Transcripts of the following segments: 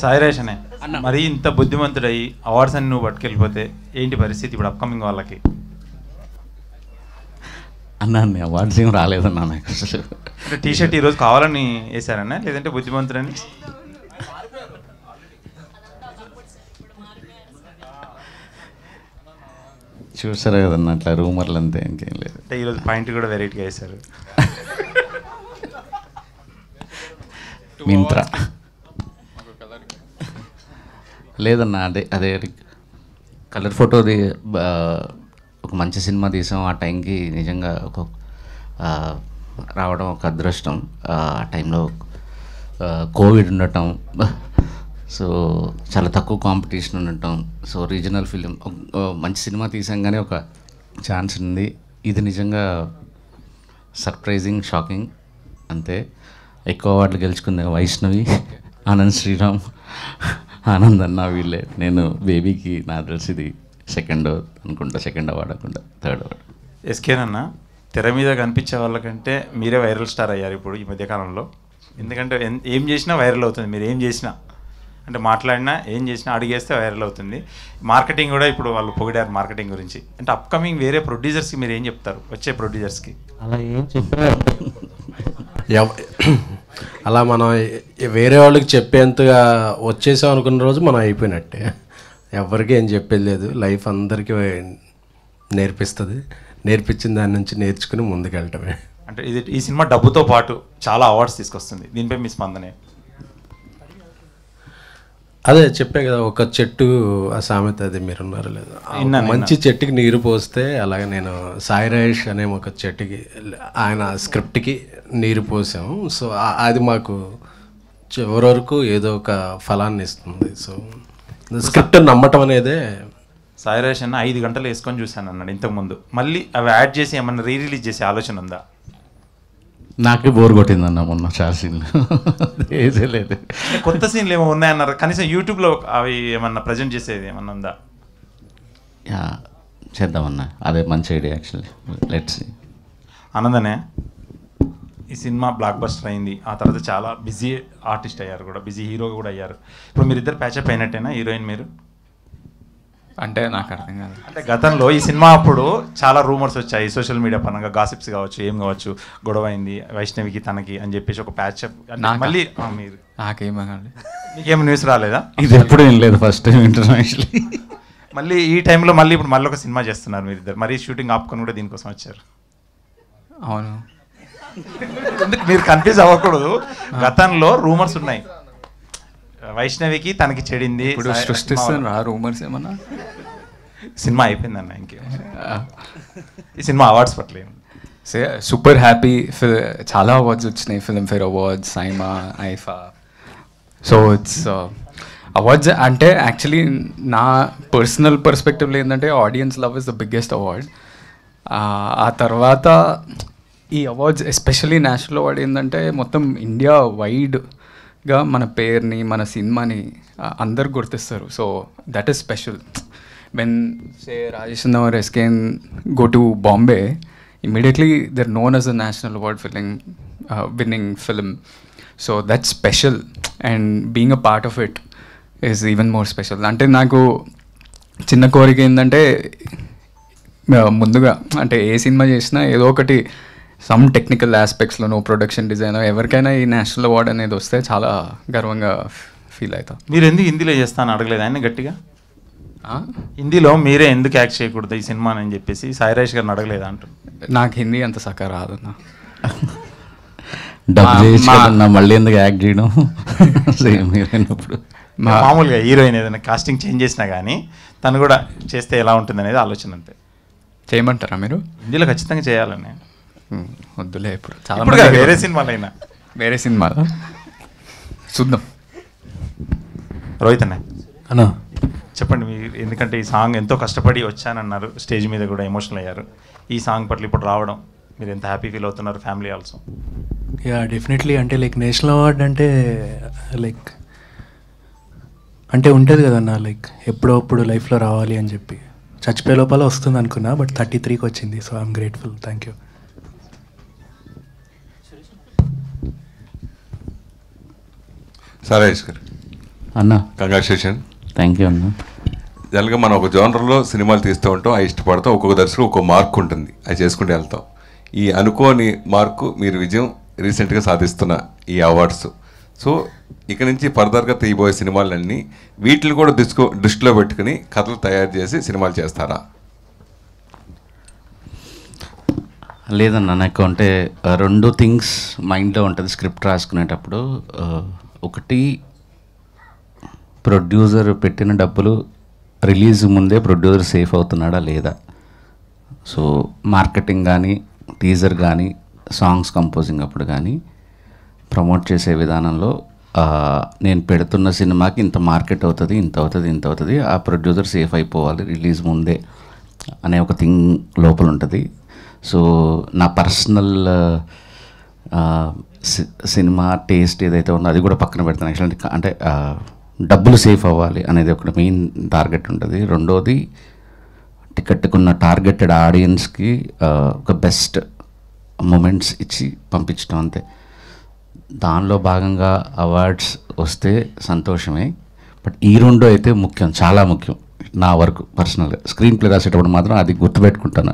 సాయి రేషనే మరి ఇంత బుద్ధిమంతుడయి అవార్డ్స్ అని నువ్వు పట్టుకెళ్ళిపోతే ఏంటి పరిస్థితి ఇప్పుడు అప్కమింగ్ వాళ్ళకి? అన్నా అవార్డ్స్ ఏం రాలేదన్నా నాకు అసలు. అంటే టీషర్ట్ ఈరోజు కావాలని వేసారన్నా లేదంటే బుద్ధిమంతుడని? చూసారు కదన్నా అట్లా రూమర్లు అంతే, ఇంకేం లేదు. అంటే ఈరోజు పాయింట్ కూడా వెరైటీగా వేశారు. మింత్రా లేదన్నా, అదే కలర్ ఫోటోది ఒక మంచి సినిమా తీసాం ఆ టైంకి. నిజంగా ఒక రావడం ఒక అదృష్టం. ఆ టైంలో కోవిడ్ ఉండటం, సో చాలా తక్కువ కాంపిటీషన్ ఉండటం, సో రీజనల్ ఫిలిం మంచి సినిమా తీసాం. ఒక ఛాన్స్ ఉంది. ఇది నిజంగా సర్ప్రైజింగ్, షాకింగ్ అంతే. ఎక్కువ అవార్డులు గెలుచుకుంది వైష్ణవి, ఆనంద్ శ్రీరామ్, ఆనంద్ అన్న వీళ్ళే. నేను బేబీకి నాకు తెలిసి ఇది సెకండ్ అవార్డు అనుకుంటా, థర్డ్ అవార్డు. ఎస్కేనన్నా తెర మీద కనిపించే వాళ్ళకంటే మీరే వైరల్ స్టార్ అయ్యారు ఇప్పుడు ఈ మధ్యకాలంలో. ఎందుకంటే ఏం చేసినా వైరల్ అవుతుంది. మీరు ఏం చేసినా, అంటే మాట్లాడినా ఏం చేసినా అడిగేస్తే వైరల్ అవుతుంది. మార్కెటింగ్ కూడా ఇప్పుడు వాళ్ళు పొగిడారు మార్కెటింగ్ గురించి. అంటే అప్కమింగ్ వేరే ప్రొడ్యూసర్స్కి మీరు ఏం చెప్తారు? వచ్చే ప్రొడ్యూసర్స్కి అలా ఏం చెప్పారు? అలా మనం వేరే వాళ్ళకి చెప్పేంతగా వచ్చేసాం అనుకున్న రోజు మనం అయిపోయినట్టే. ఎవరికి ఏం చెప్పేది లేదు. లైఫ్ అందరికీ నేర్పిస్తుంది. నేర్పించిన దాని నుంచి నేర్చుకుని ముందుకెళ్ళటమే. అంటే ఈ సినిమా డబ్బుతో పాటు చాలా అవార్డ్స్ తీసుకొస్తుంది. దీనిపై మీ స్పందనే? అదే చెప్పే కదా, ఒక చెట్టు ఆ సామెత, అది మీరున్నారు లేదా, మంచి చెట్టుకి నీరు పోస్తే అలాగే నేను సాయి రాజేష్ అనే ఒక చెట్టుకి ఆయన స్క్రిప్ట్కి నీరు పోసాం. సో అది మాకు చివరి వరకు ఏదో ఒక ఫలాన్ని ఇస్తుంది. సో స్క్రిప్ట్ నమ్మటం అనేదే. సాయి రాజేష్ అన్న 5 గంటలు వేసుకొని చూశాను అన్నాడు ఇంతకుముందు. మళ్ళీ అవి యాడ్ చేసి ఏమన్నా రిలీజ్ చేసే ఆలోచన ఉందా? నాకే బోర్ కొట్టిందన్న మొన్న చాలా సీన్లు ఏదే లేదు. కొత్త సీన్లు ఏమో ఉన్నాయన్నారు. కనీసం యూట్యూబ్లో అవి ఏమన్నా ప్రజెంట్ చేసేది ఏమన్నా ఉందా? చేద్దామన్నా, అదే మంచి ఐడియా యాక్చువల్లీ. Let's see. ఆనందనే ఈ సినిమా బ్లాక్ బస్టర్ అయింది. ఆ తర్వాత చాలా బిజీ ఆర్టిస్ట్ అయ్యారు కూడా, బిజీ హీరో కూడా అయ్యారు. ఇప్పుడు మీరిద్దరు ప్యాచప్ అయినట్టేనా హీరోయిన్ మీరు? అంటే నాకు అర్థం కాదు. అంటే గతంలో ఈ సినిమా అప్పుడు చాలా రూమర్స్ వచ్చాయి సోషల్ మీడియా పరంగా, గాసిప్స్ కావచ్చు, ఏం కావచ్చు, గొడవ అయింది వైష్ణవికి తనకి అని చెప్పేసి ఒక ప్యాచప్. మళ్ళీ మీరు మీకేం న్యూస్ రాలేదా? ఇది ఎప్పుడు ఏం లేదు, ఫస్ట్ టైం ఇంటర్నేషనల్. మళ్ళీ ఈ టైంలో మళ్ళీ ఒక సినిమా చేస్తున్నారు మీరిద్దరు. మరీ షూటింగ్ ఆపుకొని కూడా దీనికోసం వచ్చారు. అవును, మీరు కన్ఫ్యూజ్ అవ్వకూడదు. గతంలో రూమర్స్ ఉన్నాయి, వైష్ణవికి తనకి చెడింది. ఇప్పుడు సృష్టిస్తున్నా రూమర్స్ ఏమన్నా? సినిమా అయిపోయిందన్న, ఇంకే ఈ సినిమా అవార్డ్స్ పట్లేదు. Super happy. చాలా అవార్డ్స్ వచ్చినాయి, Filmfare awards, SIIMA, IIFA. So it's awards అంటే యాక్చువల్లీ నా పర్సనల్ పర్స్పెక్టివ్లో ఏంటంటే audience love is the biggest award. ఆ తర్వాత ఈ అవార్డ్స్ ఎస్పెషల్లీ నేషనల్ అవార్డ్ ఏంటంటే మొత్తం ఇండియా వైడ్గా మన పేరుని, మన సినిమాని అందరు గుర్తిస్తారు. So that is special. When say Rajesh or SKN go to Bombay, immediately they're known as a national award winning film. So that's special, and being a part of it is even more special. అంటే నాకు చిన్న కోరిక ఏంటంటే ముందుగా అంటే ఏ cinema చేసినా ఏదో ఒకటి సమ్ టెక్నికల్ ఆస్పెక్ట్స్లోనో, ప్రొడక్షన్ డిజైన్, ఎవరికైనా ఈ నేషనల్ అవార్డ్ అనేది వస్తే చాలా గర్వంగా ఫీల్ అవుతాం. మీరు ఎందుకు హిందీలో చేస్తాను అడగలేదు ఆయన గట్టిగా? హిందీలో మీరే ఎందుకు యాక్ట్ చేయకూడదు ఈ సినిమా అని చెప్పేసి సాయి రాజేష్ గారిని అడగలేదా అంటారు. నాకు హిందీ అంత సక్క రాదన్నా. మళ్ళీ ఎందుకు యాక్ట్ చేయడం? హీరోయినప్పుడు మామూలుగా హీరోయిన్ ఏదైనా కాస్టింగ్ చేంజ్ చేసినా కానీ తను కూడా చేస్తే ఎలా ఉంటుంది అనేది ఆలోచన అంతే. చేయమంటారా మీరు? హిందీలో ఖచ్చితంగా చేయాలని. వద్దులే, ఇప్పుడు చాలా వేరే సినిమాలైనా. వేరే సినిమాలు చూద్దాం. రోహిత్ అన్న చెప్పండి మీరు, ఎందుకంటే ఈ సాంగ్ ఎంతో కష్టపడి వచ్చానన్నారు, స్టేజ్ మీద కూడా ఎమోషనల్ అయ్యారు. ఈ సాంగ్ పట్ల ఇప్పుడు రావడం మీరు ఎంత హ్యాపీ ఫీల్ అవుతున్నారు? Family also? Yeah definitely. అంటే లైక్ నేషనల్ అవార్డ్ అంటే లైక్ అంటే ఉంటుంది కదన్న, లైక్ ఎప్పుడప్పుడు లైఫ్లో రావాలి అని చెప్పి. చచ్చిపోయే లోపల వస్తుంది అనుకున్నా, బట్ 33కి వచ్చింది. So I'm grateful. Thank you. Saresh గారు అన్న కంగ్రాచులేషన్. థ్యాంక్ యూ అన్న. జనరల్గా మనం ఒక జోనర్లో సినిమాలు తీస్తూ ఉంటాం, అవి ఇష్టపడతాం. ఒక్కొక్క దర్శకుడు ఒక్కొక్క మార్క్ ఉంటుంది, అది చేసుకుంటూ వెళ్తాం. ఈ అనుకోని మార్కు మీరు విజయం రీసెంట్గా సాధిస్తున్న ఈ అవార్డ్స్. సో ఇక నుంచి ఫర్దర్గా తీయబోయే సినిమాలన్నీ వీటిని కూడా దృష్టిలో పెట్టుకుని కథలు తయారు చేసి సినిమాలు చేస్తారా? లేదన్న, నాకు అంటే రెండు థింగ్స్ మైండ్లో ఉంటుంది స్క్రిప్ట్ రాసుకునేటప్పుడు. ఒకటి, ప్రొడ్యూసర్ పెట్టిన డబ్బులు రిలీజ్ ముందే ప్రొడ్యూసర్ సేఫ్ అవుతున్నాడా లేదా. సో మార్కెటింగ్ కానీ, టీజర్ కానీ, సాంగ్స్ కంపోజింగ్ అప్పుడు కానీ, ప్రమోట్ చేసే విధానంలో నేను పెడుతున్న సినిమాకి ఇంత మార్కెట్ అవుతుంది, ఇంత అవుతుంది, ఇంత అవుతుంది, ఆ ప్రొడ్యూసర్ సేఫ్ అయిపోవాలి రిలీజ్ ముందే అనే ఒక థింగ్ లోపల ఉంటుంది. సో నా పర్సనల్ సినిమా టేస్ట్ ఏదైతే ఉందో అది కూడా పక్కన పెడతాను. యాక్చువల్లీ అంటే డబ్బులు సేఫ్ అవ్వాలి అనేది ఒక మెయిన్ టార్గెట్ ఉంటుంది. రెండోది, టికెట్కున్న టార్గెటెడ్ ఆడియన్స్కి ఒక బెస్ట్ మూమెంట్స్ ఇచ్చి పంపించడం అంతే. దానిలో భాగంగా అవార్డ్స్ వస్తే సంతోషమే, బట్ ఈ రెండు అయితే ముఖ్యం, చాలా ముఖ్యం నా వరకు పర్సనల్గా. స్క్రీన్ ప్లే రాసేటప్పుడు మాత్రం అది గుర్తుపెట్టుకుంటాను.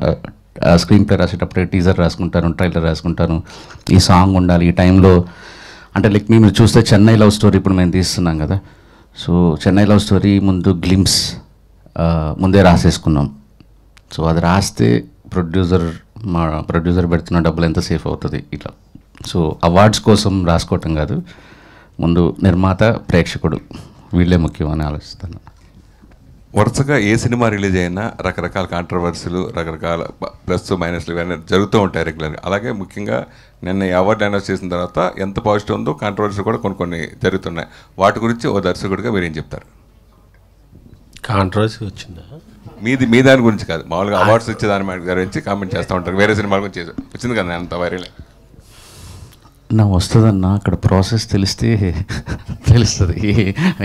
స్క్రీన్ ప్లే రాసేటప్పుడు టీజర్ రాసుకుంటాను, ట్రైలర్ రాసుకుంటాను, ఈ సాంగ్ ఉండాలి ఈ టైంలో. అంటే లైక్ మీరు చూస్తే చెన్నై లవ్ స్టోరీ ఇప్పుడు మేము తీస్తున్నాం కదా, సో చెన్నై లవ్ స్టోరీ ముందు గ్లిమ్స్ ముందే రాసేసుకున్నాం. సో అది రాస్తే మా ప్రొడ్యూసర్ పెడుతున్న డబ్బులు ఎంత సేఫ్ అవుతుంది ఇట్లా. సో అవార్డ్స్ కోసం రాసుకోవటం కాదు, ముందు నిర్మాత, ప్రేక్షకుడు వీళ్ళే ముఖ్యం అని ఆలోచిస్తాను. వరుసగా ఏ సినిమా రిలీజ్ అయినా రకరకాల కాంట్రవర్సీలు, రకరకాల ప్లస్ మైనస్లు ఇవన్నీ జరుగుతూ ఉంటాయి రెగ్యులర్గా. అలాగే ముఖ్యంగా నిన్న ఈ అవార్డు అనౌన్స్ చేసిన తర్వాత ఎంత పాజిటివ్ ఉందో కాంట్రవర్సీ కూడా కొన్ని జరుగుతున్నాయి. వాటి గురించి ఓ దర్శకుడిగా మీరు ఏం చెప్తారు? కాంట్రవర్సీ వచ్చిందా? మీ దాని గురించి కాదు, మామూలుగా అవార్డ్స్ వచ్చే దాని గురించి కామెంట్ చేస్తూ ఉంటారు. వేరే సినిమాల గురించి వచ్చింది కదా అంత వైరల్. నా వస్తుందన్న, అక్కడ ప్రాసెస్ తెలిస్తే తెలుస్తుంది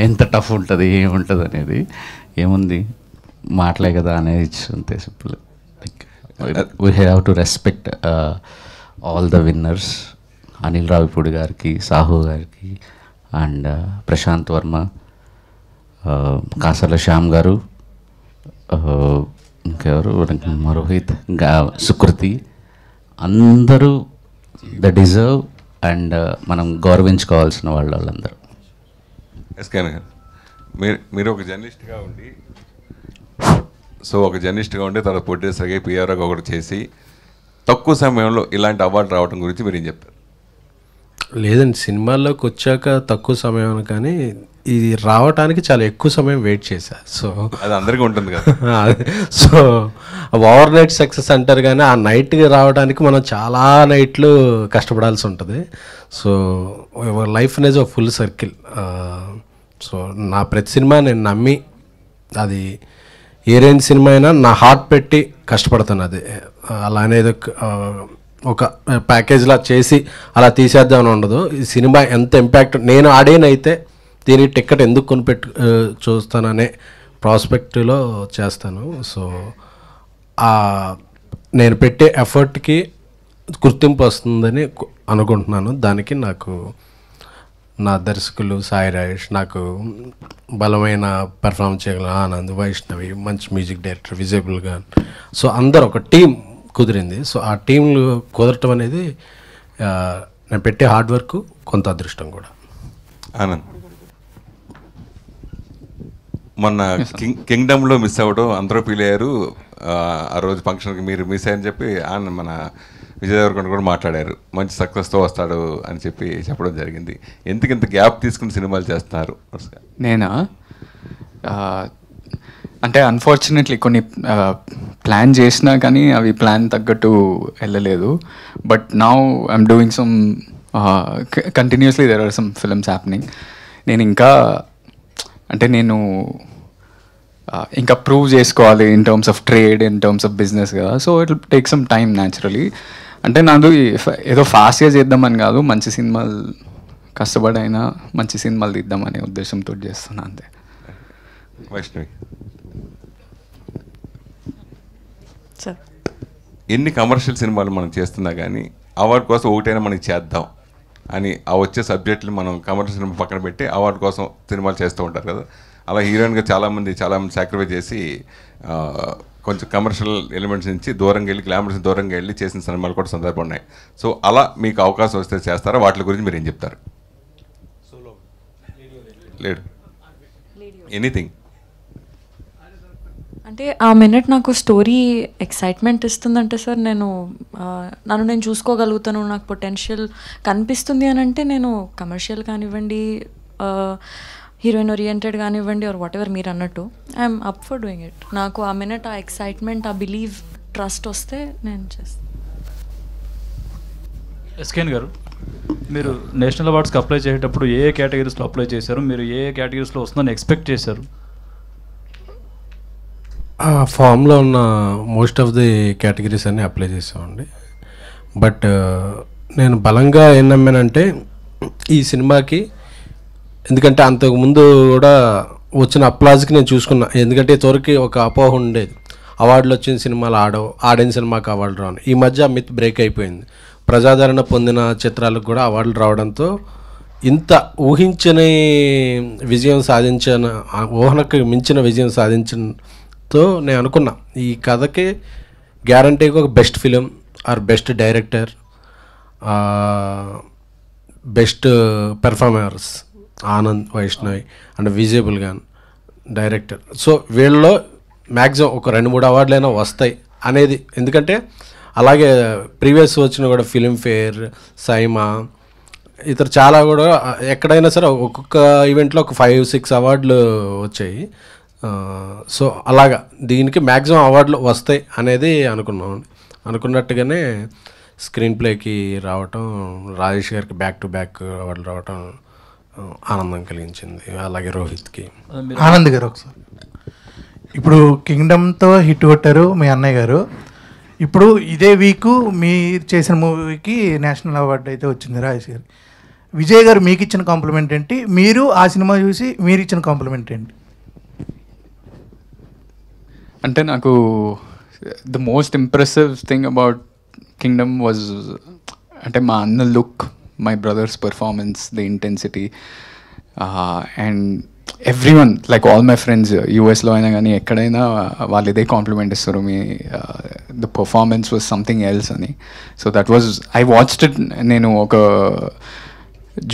ఎంత టఫ్ ఉంటుంది, ఏముంటుంది అనేది. ఏముంది, మాటలే కదా అనేది అంతే simple. Like we have to respect all the winners. Anil Ravipudi గారికి, సాహు గారికి, అండ్ ప్రశాంత్ వర్మ, కాసర్ల శ్యామ్ గారు, ఇంకెవరు, రోహిత్, సుకృతి, అందరూ ద డిజర్వ్ అండ్ మనం గౌరవించుకోవాల్సిన వాళ్ళందరూ. ఎస్కేన్ గారు, మీరు ఒక జర్నలిస్ట్గా ఉండి, సో ఒక జర్నలిస్ట్గా ఉండి తర్వాత ప్రొడ్యూసర్గా పిఆర్ఓగా ఒకటి చేసి తక్కువ సమయంలో ఇలాంటి అవార్డు రావడం గురించి మీరు ఏం చెప్తారు? లేదండి, సినిమాల్లోకి వచ్చాక తక్కువ సమయం కానీ ఇది రావడానికి చాలా ఎక్కువ సమయం వెయిట్ చేశా. సో అది అందరికీ ఉంటుంది కదా. సో ఓవర్ నైట్ సక్సెస్ అంటారు కానీ ఆ నైట్కి రావడానికి మనం చాలా నైట్లు కష్టపడాల్సి ఉంటుంది. సో లైఫ్ అనేది ఒక ఫుల్ సర్కిల్. సో నా ప్రతి సినిమా నేను నమ్మి, అది ఏ రేంజ్ సినిమా అయినా నా హార్ట్ పెట్టి కష్టపడతాను. అది అలా అనేది ఒక ప్యాకేజ్లా చేసి అలా తీసేద్దామని ఉండదు. ఈ సినిమా ఎంత ఇంపాక్ట్, నేను ఆడేనైతే దీనికి టికెట్ ఎందుకు కొనిపెట్టు చూస్తాననే ప్రాస్పెక్ట్లో చేస్తాను. సో నేను పెట్టే ఎఫర్ట్కి గుర్తింపు వస్తుందని అనుకుంటున్నాను. దానికి నాకు నా దర్శకులు సాయి రాజేష్, నాకు బలమైన పెర్ఫార్మెన్స్ చేయగల ఆనంద్, వైష్ణవి, మంచి మ్యూజిక్ డైరెక్టర్ విజయబుల్ గాన్, సో అందరు ఒక టీం కుదిరింది. సో ఆ టీంలు కుదరటం అనేది నేను పెట్టే హార్డ్ వర్క్, కొంత అదృష్టం కూడా. ఆనంద్, మొన్న కింగ్డమ్లో మిస్ అవ్వడం అందరూ ఫీల్ అయ్యారు. ఆ రోజు ఫంక్షన్కి మీరు మిస్ అయ్యని చెప్పి మన విజయ్ దేవరకొండ కూడా మాట్లాడారు, మంచి సక్సెస్తో వస్తాడు అని చెప్పడం జరిగింది. ఎందుకు ఇంత గ్యాప్ తీసుకుని సినిమాలు చేస్తున్నారు? నేనా అంటే అన్ఫార్చునేట్లీ కొన్ని ప్లాన్ చేసినా కానీ అవి ప్లాన్ తగ్గట్టు వెళ్ళలేదు. But now I'm doing some continuously there are some films happening. నేను ఇంకా ప్రూవ్ చేసుకోవాలి in terms of trade, in terms of business కదా. So it will take some time naturally. అంటే నాది ఏదో ఫాస్ట్గా చేద్దామని కాదు, మంచి సినిమాలు కష్టపడైనా మంచి సినిమాలు తీద్దామనే ఉద్దేశంతో చేస్తున్నా అంతే. వైష్ణవి, ఎన్ని కమర్షియల్ సినిమాలు మనం చేస్తున్నా కానీ అవార్డు కోసం ఒకటైనా మనకి చేద్దాం అని ఆ వచ్చే సబ్జెక్టులు మనం కమర్షియల్ సినిమా పక్కన పెట్టి అవార్డు కోసం సినిమాలు చేస్తూ ఉంటారు కదా. అలా హీరోయిన్గా చాలామంది సాక్రిఫైస్ చేసి కొంచెం కమర్షియల్ ఎలిమెంట్స్ నుంచి దూరంగా వెళ్ళి గ్లామర్స్ దూరంగా వెళ్ళి చేసిన సినిమాలు కూడా సందర్భం ఉన్నాయి. సో అలా మీకు అవకాశం వస్తే చేస్తారా? వాటి గురించి మీరు ఏం చెప్తారు? లేడు ఎనీథింగ్ అంటే ఆ మినిట్ నాకు స్టోరీ ఎక్సైట్మెంట్ ఇస్తుందంటే సార్ నన్ను నేను చూసుకోగలుగుతాను, నాకు పొటెన్షియల్ కనిపిస్తుంది అని అంటే నేను కమర్షియల్ కానివ్వండి, హీరోయిన్ ఓరియంటెడ్ కానివ్వండి, ఆర్ వాట్ ఎవర్ మీరు అన్నట్టు I'm up for doing it. నాకు ఆ మినిట్ ఆ ఎక్సైట్మెంట్, ఆ బిలీవ్, ట్రస్ట్ వస్తే నేను చేస్తాను. ఎస్కేన్ గారు, మీరు నేషనల్ అవార్డ్స్కి అప్లై చేసేటప్పుడు ఏ కేటగిరీస్లో అప్లై చేశారు? మీరు ఏ కేటగిరీస్లో వస్తుందని ఎక్స్పెక్ట్ చేశారు? ఆ ఫామ్లో ఉన్న మోస్ట్ ఆఫ్ ది కేటగిరీస్ అన్నీ అప్లై చేసామండి. బట్ నేను బలంగా ఏం నమ్మానంటే ఈ సినిమాకి, ఎందుకంటే అంతకుముందు కూడా వచ్చిన అప్లాజ్కి నేను చూసుకున్నా. ఎందుకంటే త్వరకి ఒక అపోహ ఉండేది, అవార్డులు వచ్చిన సినిమాలు ఆడిన సినిమాకి అవార్డు రాను. ఈ మధ్య మిత్ బ్రేక్ అయిపోయింది. ప్రజాదరణ పొందిన చిత్రాలకు కూడా అవార్డులు రావడంతో ఇంత ఊహించని విజయం ఊహనకు మించిన విజయం సాధించడంతో నేను అనుకున్నా ఈ కథకి గ్యారంటీగా ఒక best film or best director, best performers Anand Vaishnavi and విజయబుల్ గాన్ డైరెక్టర్. సో వీళ్ళలో మ్యాక్సిమం ఒక 2-3 అవార్డులైనా వస్తాయి అనేది. ఎందుకంటే అలాగే ప్రీవియస్ వచ్చిన కూడా ఫిల్మ్ఫేర్, సైమా, ఇతర చాలా కూడా ఎక్కడైనా సరే ఒక్కొక్క ఈవెంట్లో ఒక 5-6 అవార్డులు వచ్చాయి. సో అలాగా దీనికి మ్యాక్సిమం అవార్డులు వస్తాయి అనేది అనుకున్నట్టుగానే స్క్రీన్ ప్లేకి రావటం, రాజేష్ గారికి బ్యాక్ టు బ్యాక్ అవార్డులు రావటం ఆనందం కలిగించింది. అలాగే రోహిత్కి. ఆనంద్ గారు, ఒకసారి ఇప్పుడు కింగ్డమ్తో హిట్ కొట్టారు మీ అన్నయ్య గారు. ఇప్పుడు ఇదే వీకు మీరు చేసిన మూవీకి నేషనల్ అవార్డు అయితే వచ్చింది రాజేష్ గారు. విజయ్ గారు మీకు ఇచ్చిన కాంప్లిమెంట్ ఏంటి? మీరు ఆ సినిమా చూసి మీరు ఇచ్చిన కాంప్లిమెంట్ ఏంటి? అంటే నాకు the most impressive thing about Kingdom was అంటే మా అన్న look, my brother's performance, the intensity, and everyone like all my friends యూఎస్లో అయినా కానీ ఎక్కడైనా వాళ్ళు ఇదే కాంప్లిమెంట్ ఇస్తారు, మీ the performance was something else అని. So that was I watched it. నేను ఒక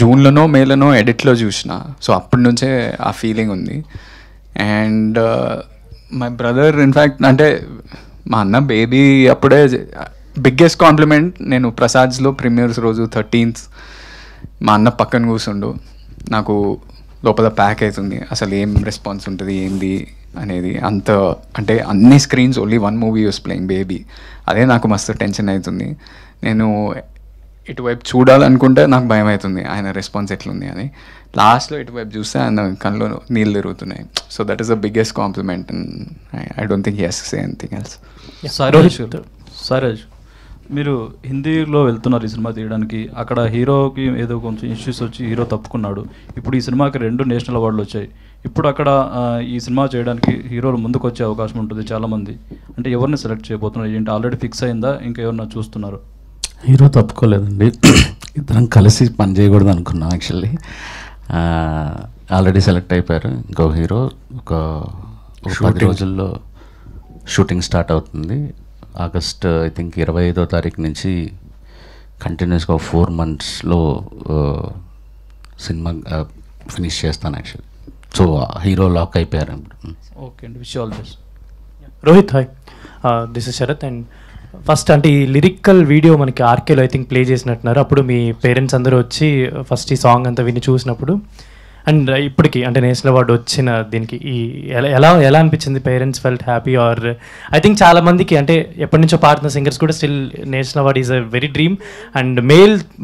జూన్లోనో మేలోనో ఎడిట్లో చూసిన. సో అప్పటి నుంచే ఆ ఫీలింగ్ ఉంది. అండ్ మై బ్రదర్ ఇన్ఫ్యాక్ట్ అంటే మా అన్న బేబీ అప్పుడే బిగ్గెస్ట్ కాంప్లిమెంట్. నేను ప్రసాద్స్లో ప్రీమియర్స్ రోజు 13th మా అన్న పక్కన కూర్చుండు. నాకు లోపల ప్యాక్ అవుతుంది, అసలు ఏం రెస్పాన్స్ ఉంటుంది ఏంది అనేది. అంత అంటే అన్ని screens only 1 movie use playing baby. అదే నాకు మస్తు టెన్షన్ అవుతుంది. నేను ఇటువైపు చూడాలనుకుంటే నాకు భయం అవుతుంది ఆయన రెస్పాన్స్ ఎట్లుంది అని. లాస్ట్లో ఇటువైపు చూస్తే ఆయన కళ్ళు నీళ్ళు తిరుగుతున్నాయి. So that is the biggest compliment. I don't think he has to say anything else. Saresh, మీరు హిందీలో వెళ్తున్నారు ఈ సినిమా తీయడానికి. అక్కడ హీరోకి ఏదో కొంచెం ఇష్యూస్ వచ్చి హీరో తప్పుకున్నాడు. ఇప్పుడు ఈ సినిమాకి 2 నేషనల్ అవార్డులు వచ్చాయి. ఇప్పుడు అక్కడ ఈ సినిమా చేయడానికి హీరోలు ముందుకు వచ్చే అవకాశం ఉంటుంది చాలామంది. అంటే ఎవరిని సెలెక్ట్ చేయబోతున్నారు ఏంటి? ఆల్రెడీ ఫిక్స్ అయిందా, ఇంకా ఎవరన్నా చూస్తున్నారు? హీరో తప్పుకోలేదండి, ఇద్దరం కలిసి పని చేయకూడదు అనుకున్నాం. యాక్చువల్లీ ఆల్రెడీ సెలెక్ట్ అయిపోయారు. ఇంకో హీరో ఒక 10 రోజుల్లో షూటింగ్ స్టార్ట్ అవుతుంది. ఆగస్ట్ ఐ థింక్ 25వ తారీఖు నుంచి కంటిన్యూస్గా 4 monthsలో సినిమా ఫినిష్ చేస్తాను యాక్చువల్లీ. సో హీరో లాక్ అయిపోయారు. ఓకే అండి, wish all best. Rohit, hi, this is Sarath. And first అంటే ఈ లిరికల్ వీడియో మనకి ఆర్కేలో ఐ థింక్ ప్లే చేసినట్టున్నారు. అప్పుడు మీ పేరెంట్స్ అందరూ వచ్చి ఫస్ట్ ఈ సాంగ్ అంతా విని చూసినప్పుడు, అండ్ ఇప్పటికి అంటే నేషనల్ అవార్డు వచ్చిన దీనికి ఈ ఎలా అనిపించింది? Parents felt happy or? I think చాలా మందికి అంటే ఎప్పటి నుంచో పాడుతున్న సింగర్స్ కూడా still national award is a very dream. And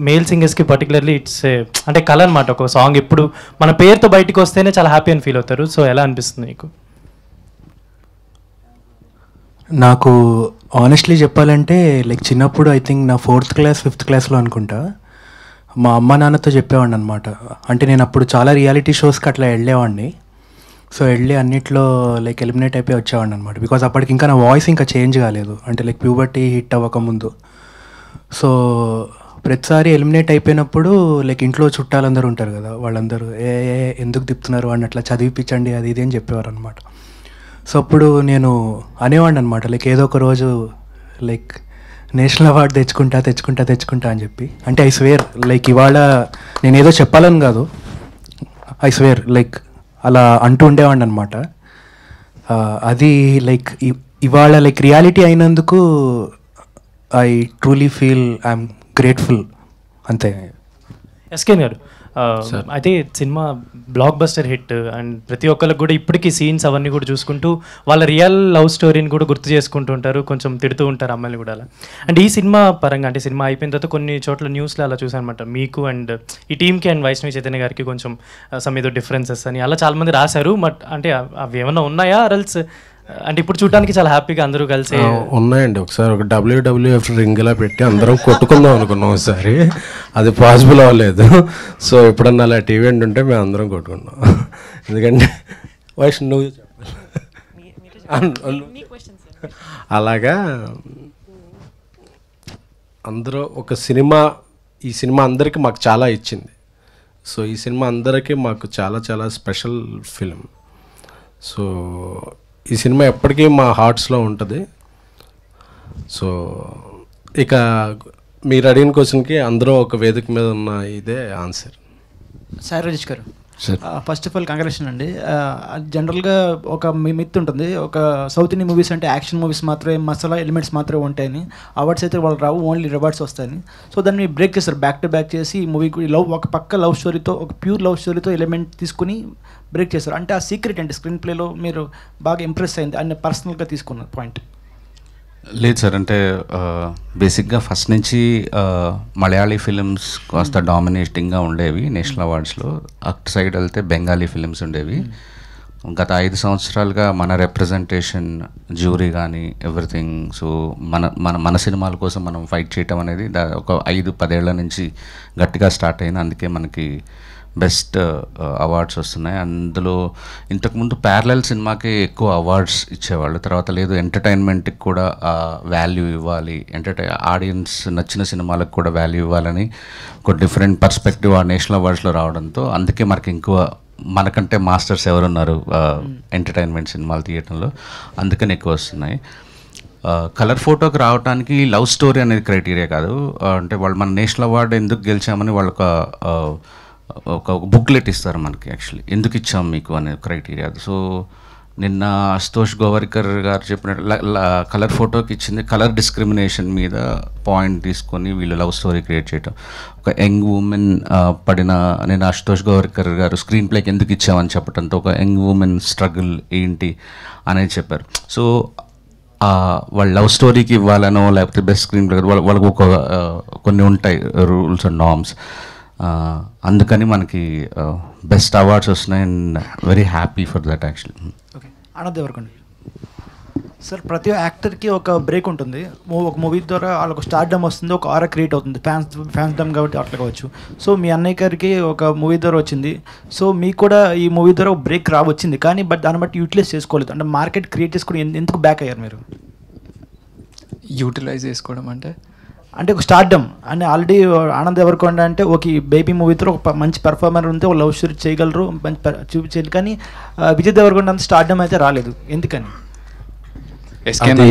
male సింగర్స్కి పర్టికులర్లీ ఇట్స్ అంటే కళ అనమాట. ఒక సాంగ్ ఎప్పుడు మన పేరుతో బయటకు వస్తేనే చాలా హ్యాపీ అని ఫీల్ అవుతారు. సో ఎలా అనిపిస్తుంది మీకు? నాకు ఆనెస్ట్లీ చెప్పాలంటే లైక్ చిన్నప్పుడు ఐ థింక్ నా 4th క్లాస్ 5th క్లాస్లో అనుకుంటా మా అమ్మ నాన్నతో చెప్పేవాడిని అనమాట. అంటే నేను అప్పుడు చాలా రియాలిటీ షోస్కి అట్లా వెళ్ళేవాడిని. సో వెళ్ళి అన్నిట్లో లైక్ ఎలిమినేట్ అయిపోయి వచ్చేవాడిని అనమాట. బికాజ్ అప్పటికి ఇంకా నా వాయిస్ ఇంకా చేంజ్ కాలేదు, అంటే లైక్ ప్యూబర్టీ హిట్ అవ్వకముందు. సో ప్రతిసారి ఎలిమినేట్ అయిపోయినప్పుడు లైక్ ఇంట్లో చుట్టాలందరూ ఉంటారు కదా, వాళ్ళందరూ ఎందుకు తిప్పుతున్నారు అని అట్లా చదివిపించండి అది ఇది అని చెప్పేవారు అనమాట. సో అప్పుడు నేను అనేవాడిని అనమాట, లైక్ ఏదో ఒక రోజు లైక్ నేషనల్ అవార్డు తెచ్చుకుంటా అని చెప్పి. అంటే ఐ స్వేర్ లైక్ ఇవాళ నేను ఏదో చెప్పాలని కాదు, ఐ స్వేర్ లైక్ అలా అంటూ ఉండేవాడిని అనమాట. అది లైక్ ఇవాళ లైక్ రియాలిటీ అయినందుకు I truly feel I'm grateful అంతే. ఎస్కేన్ గారు, అయితే cinema block buster hit and ప్రతి ఒక్కరికి కూడా ఇప్పటికీ సీన్స్ అవన్నీ కూడా చూసుకుంటూ వాళ్ళ రియల్ లవ్ స్టోరీని కూడా గుర్తు చేసుకుంటూ ఉంటారు, కొంచెం తిడుతూ ఉంటారు అమ్మాయిలు కూడా అలా. అండ్ ఈ సినిమా పరంగా అంటే సినిమా అయిపోయిన తర్వాత కొన్ని చోట్ల న్యూస్లో అలా చూసాను అనమాట, మీకు అండ్ ఈ టీమ్కి అండ్ వైష్ణవి చైతన్య గారికి కొంచెం సమ్ ఏదో డిఫరెన్సెస్ అని అలా చాలామంది రాశారు. బట్ అంటే అవి ఏమన్నా ఉన్నాయా రల్స్ అంటే ఇప్పుడు చూడడానికి చాలా హ్యాపీగా అందరూ కలిసి ఉన్నాయండి. ఒకసారి ఒక WWF రింగ్ లా పెట్టి అందరం కొట్టుకుందాం అనుకున్నాం ఒకసారి, అది పాసిబుల్ అవ్వలేదు. సో ఎప్పుడన్నా అలా ఈవెంట్ ఉంటే మేము అందరం కొట్టుకున్నాం. ఎందుకంటే వైష్ణవ్ అలాగా అందరూ ఒక సినిమా, ఈ సినిమా అందరికీ మాకు చాలా ఇచ్చింది. సో ఈ సినిమా అందరికీ మాకు చాలా చాలా స్పెషల్ ఫిలిం. సో ఈ సినిమా ఎప్పటికీ మా హార్ట్స్లో ఉంటుంది. సో ఇక మీరు అడిగిన క్వశ్చన్కి అందరూ ఒక వేదిక మీద ఉన్న ఇదే ఆన్సర్. సాయి రాజేష్ గారు, ఫస్ట్ ఆఫ్ ఆల్ కంగ్రాచులేషన్ అండి. జనరల్గా ఒక మిత్ ఉంటుంది, ఒక సౌత్ ఇండియన్ మూవీస్ అంటే యాక్షన్ మూవీస్ మాత్రమే, మసాలా ఎలిమెంట్స్ మాత్రమే ఉంటాయని, అవార్డ్స్ అయితే వాళ్ళు రావు, ఓన్లీ రివార్డ్స్ వస్తాయని. సో దాన్ని బ్రేక్ చేస్తారు, బ్యాక్ టు బ్యాక్ చేసి ఈ మూవీకి ఒక పక్క లవ్ స్టోరీతో, ఒక ప్యూర్ లవ్ స్టోరీతో ఎలిమెంట్ తీసుకుని బ్రేక్ చేస్తారు. అంటే ఆ సీక్రెట్ అంటే స్క్రీన్ ప్లేలో మీరు బాగా ఇంప్రెస్ అయింది అని పర్సనల్గా తీసుకున్న పాయింట్? లేదు సార్, అంటే బేసిక్గా ఫస్ట్ నుంచి మలయాళీ ఫిలిమ్స్ కాస్త డామినేటింగ్గా ఉండేవి నేషనల్ అవార్డ్స్లో. అటు సైడ్ వెళ్తే బెంగాలీ ఫిలిమ్స్ ఉండేవి. గత 5 సంవత్సరాలుగా మన రిప్రజెంటేషన్, జ్యూరీ కానీ ఎవ్రీథింగ్, సో మన సినిమాల కోసం మనం ఫైట్ చేయటం అనేది ఒక 5-10 ఏళ్ల నుంచి గట్టిగా స్టార్ట్ అయింది. అందుకే మనకి బెస్ట్ అవార్డ్స్ వస్తున్నాయి. అందులో ఇంతకుముందు ప్యారలల్ సినిమాకి ఎక్కువ అవార్డ్స్ ఇచ్చేవాళ్ళు, తర్వాత లేదు ఎంటర్టైన్మెంట్కి కూడా వాల్యూ ఇవ్వాలి, ఆడియన్స్ నచ్చిన సినిమాలకు కూడా వాల్యూ ఇవ్వాలని ఒక డిఫరెంట్ పర్స్పెక్టివ్ ఆ నేషనల్ అవార్డ్స్లో రావడంతో అందుకే మనకి ఇంకో మనకంటే మాస్టర్స్ ఎవరున్నారు ఎంటర్టైన్మెంట్ సినిమాలు తీయటంలో, అందుకని ఎక్కువ వస్తున్నాయి. కలర్ ఫోటోకి రావడానికి లవ్ స్టోరీ అనేది క్రైటీరియా కాదు. అంటే వాళ్ళు మన నేషనల్ అవార్డు ఎందుకు గెలిచామని వాళ్ళు ఒక బుక్లెట్ ఇస్తారు మనకి, యాక్చువల్లీ ఎందుకు ఇచ్చాం మీకు అనే క్రైటీరియా. సో నిన్న అశుతోష్ గోవర్కర్ గారు చెప్పినట్టు కలర్ ఫోటోకి ఇచ్చింది కలర్ డిస్క్రిమినేషన్ మీద పాయింట్ తీసుకొని వీళ్ళు లవ్ స్టోరీ క్రియేట్ చేయటం. ఒక యంగ్ ఉమెన్ పడిన, నేను అశుతోష్ గోవర్కర్ గారు స్క్రీన్ ప్లేకి ఎందుకు ఇచ్చామని చెప్పడంతో ఒక యంగ్ ఉమెన్ స్ట్రగుల్ ఏంటి అనేది చెప్పారు. సో వాళ్ళ లవ్ స్టోరీకి ఇవ్వాలనో లేకపోతే బెస్ట్ స్క్రీన్ ప్లే వాళ్ళకు ఒక కొన్ని ఉంటాయి రూల్స్ అండ్ నార్మ్స్, అందుకని మనకి బెస్ట్ అవార్డ్స్ వస్తున్నాయి. And very happy for that actually. Okay, Anand Devarakonda sir, ప్రతి యాక్టర్కి ఒక బ్రేక్ ఉంటుంది. ఒక మూవీ ద్వారా వాళ్ళకు స్టార్డమ్ వస్తుంది, ఒక ఆరా క్రియేట్ అవుతుంది, ఫ్యాన్స్ డమ్ కాబట్టి అట్లా కావచ్చు. సో మీ అన్నయ్య గారికి ఒక మూవీ ద్వారా వచ్చింది, సో మీకు కూడా ఈ మూవీ ద్వారా ఒక బ్రేక్ వచ్చింది, కానీ బట్ దాన్ని బట్టి యూటిలైజ్ చేసుకోలేదు. అంటే మార్కెట్ క్రియేట్ చేసుకుని ఎందుకు బ్యాక్ అయ్యారు మీరు? యూటిలైజ్ చేసుకోవడం అంటే ఒక స్టార్డమ్ అంటే ఆల్రెడీ ఆనంద్ దేవరకొండ అంటే ఓకే బేబీ మూవీతో ఒక మంచి పెర్ఫార్మర్ ఉంటే ఒక లవ్ స్టోరీ చేయగలరు, మంచి చూపించారు, కానీ విజయ్ దేవరకొండ అంత స్టార్డమ్ అయితే రాలేదు, ఎందుకని? అది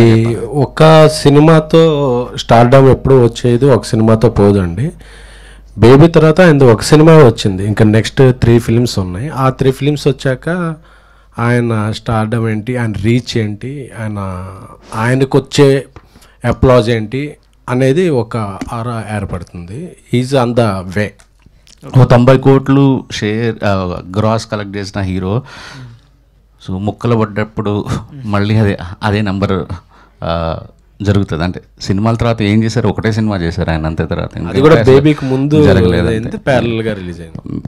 ఒక సినిమాతో స్టార్డమ్ ఎప్పుడు వచ్చేది, ఒక సినిమాతో పోదండి. బేబీ తర్వాత ఆయన ఒక సినిమా వచ్చింది, ఇంకా నెక్స్ట్ 3 ఫిలిమ్స్ ఉన్నాయి. ఆ 3 ఫిలిమ్స్ వచ్చాక ఆయన స్టార్డమ్ ఏంటి, ఆయన రీచ్ ఏంటి, ఆయనకు వచ్చే అప్లాజ్ ఏంటి అనేది ఒక ఆరా ఏర్పడుతుంది. Is on the way. 90 కోట్లు షేర్ గ్రాస్ కలెక్ట్ చేసిన హీరో, సో ముక్కలు పడ్డప్పుడు మళ్ళీ అదే నెంబర్ జరుగుతుంది. అంటే సినిమాల తర్వాత ఏం చేశారు, ఒకటే సినిమా చేశారు ఆయన, అంతే. తర్వాత అది కూడా బేబీకి ముందు జరగలేదు, ప్యారలల్గా రిలీజ్ అయింది.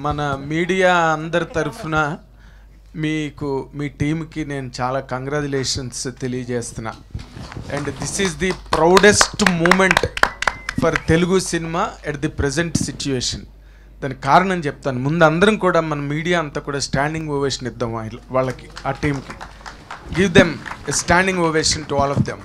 మన మీడియా అందరి తరఫున మీకు, మీ టీంకి నేను చాలా కంగ్రాచులేషన్స్ తెలియజేస్తున్నా. And this is the proudest moment for Telugu cinema at the present situation. దానికి కారణం చెప్తాను. ముందు అందరం కూడా మన మీడియా అంతా కూడా స్టాండింగ్ ఓవేషన్ ఇద్దాం వాళ్ళకి, ఆ టీంకి. Give them a standing ovation to all of them.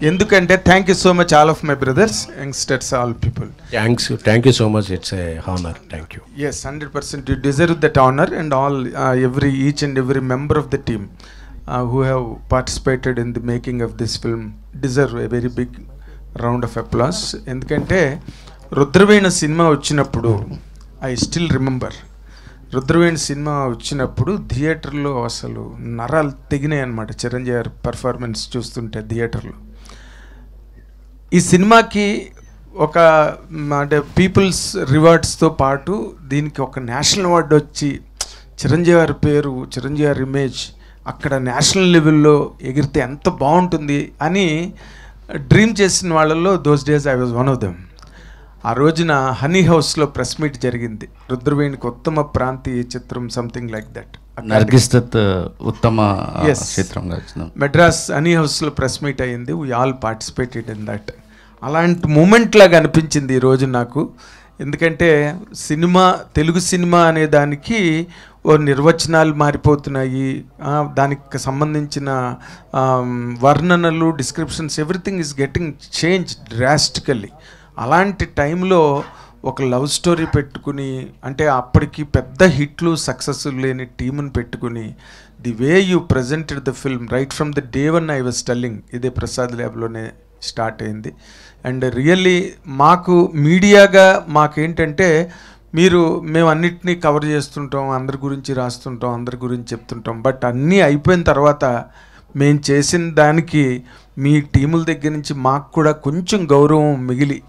ఎందుకంటే thank you so much all of my brothers youngsters all people. Thank you so much. It's a honour. Thank you. Yes, 100% you deserve that honor, and all each and every member of the team who have participated in the making of this film deserve a very big round of applause. ఎందుకంటే Rudraveena cinema వచ్చినప్పుడు I still remember, Rudraveena cinema వచ్చినప్పుడు థియేటర్లో అసలు నరాలు తెగినాయి అన్నమాట. చిరంజీవి గారి performance చూస్తుంటే థియేటర్లో. ఈ సినిమాకి ఒక అంటే పీపుల్స్ రివార్డ్స్తో పాటు దీనికి ఒక నేషనల్ అవార్డు వచ్చి చిరంజీవి గారి పేరు, చిరంజీవి గారి ఇమేజ్ అక్కడ నేషనల్ లెవెల్లో ఎగిరితే ఎంత బాగుంటుంది అని డ్రీమ్ చేసిన వాళ్ళల్లో those days I was one of them. ఆ రోజున హనీ హౌస్లో ప్రెస్ మీట్ జరిగింది. రుద్రవీణికి ఉత్తమ ప్రాంతీయ చిత్రం something like that. Nargis Dutt ఉత్తమ చిత్రంగా వచ్చింది. మెడ్రాస్ హనీ హౌస్లో ప్రెస్ మీట్ అయ్యింది. We all participated in that. అలాంటి మూమెంట్ లాగా అనిపించింది ఈరోజు నాకు. ఎందుకంటే సినిమా, తెలుగు సినిమా అనే దానికి ఓ నిర్వచనాలు మారిపోతున్నాయి, దానికి సంబంధించిన వర్ణనలు, descriptions, everything is getting change drastically. అలాంటి టైంలో ఒక లవ్ స్టోరీ పెట్టుకుని, అంటే అప్పటికి పెద్ద హిట్లు సక్సెస్ లేని టీముని పెట్టుకుని, the way you presented the film right from the day one I was telling, ఇదే ప్రసాద్ ల్యాబ్లోనే స్టార్ట్ అయింది. అండ్ రియల్లీ మాకు మీడియాగా మాకేంటంటే మేము అన్నిటినీ కవర్ చేస్తుంటాం, అందరి గురించి రాస్తుంటాం, అందరి గురించి చెప్తుంటాం. బట్ అన్నీ అయిపోయిన తర్వాత మేము చేసిన దానికి మీ టీముల దగ్గర నుంచి మాకు కూడా కొంచెం గౌరవం మిగిలి,